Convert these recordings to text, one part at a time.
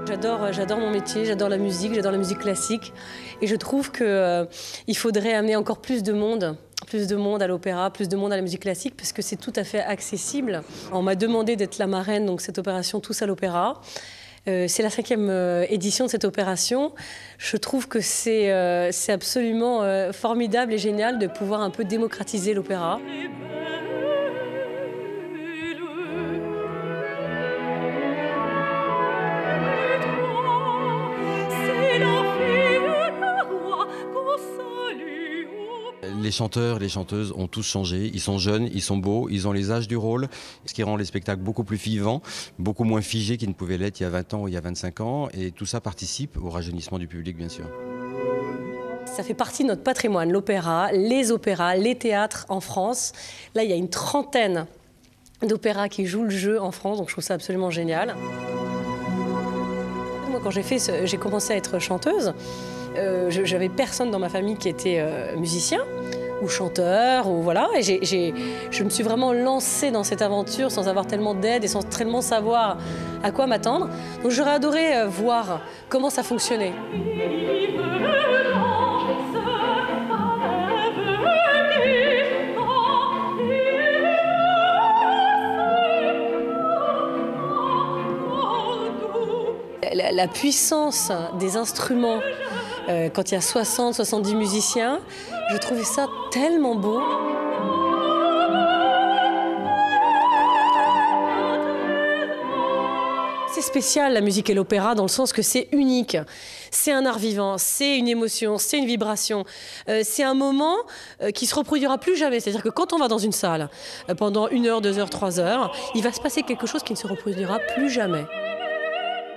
J'adore mon métier, j'adore la musique classique. Et je trouve qu'il faudrait amener encore plus de monde à l'opéra, plus de monde à la musique classique, parce que c'est tout à fait accessible. On m'a demandé d'être la marraine, donc cette opération Tous à l'opéra. C'est la 5e édition de cette opération. Je trouve que c'est absolument formidable et génial de pouvoir un peu démocratiser l'opéra. Les chanteurs, les chanteuses ont tous changé. Ils sont jeunes, ils sont beaux, ils ont les âges du rôle, ce qui rend les spectacles beaucoup plus vivants, beaucoup moins figés qu'ils ne pouvaient l'être il y a 20 ans ou il y a 25 ans. Et tout ça participe au rajeunissement du public, bien sûr. Ça fait partie de notre patrimoine, l'opéra, les théâtres en France. Là, il y a une 30aine d'opéras qui jouent le jeu en France, donc je trouve ça absolument génial. Moi, quand j'ai commencé à être chanteuse, j'avais personne dans ma famille qui était musicien ou chanteur, ou voilà. Et je me suis vraiment lancée dans cette aventure sans avoir tellement d'aide et sans tellement savoir à quoi m'attendre. Donc j'aurais adoré voir comment ça fonctionnait. La puissance des instruments, quand il y a 60, 70 musiciens, je trouvais ça tellement beau. C'est spécial la musique et l'opéra dans le sens que c'est unique. C'est un art vivant, c'est une émotion, c'est une vibration. C'est un moment qui se reproduira plus jamais. C'est-à-dire que quand on va dans une salle pendant 1 heure, 2 heures, 3 heures, il va se passer quelque chose qui ne se reproduira plus jamais.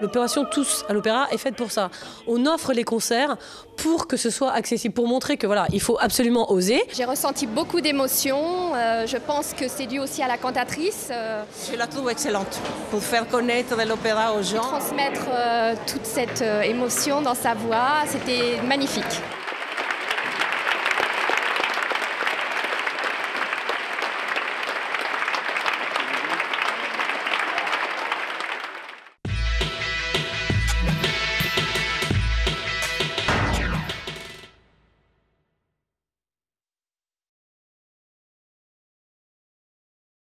L'opération Tous à l'opéra est faite pour ça. On offre les concerts pour que ce soit accessible, pour montrer que voilà, il faut absolument oser. J'ai ressenti beaucoup d'émotions. Je pense que c'est dû aussi à la cantatrice. Je la trouve excellente pour faire connaître l'opéra aux gens. Transmettre toute cette émotion dans sa voix, c'était magnifique.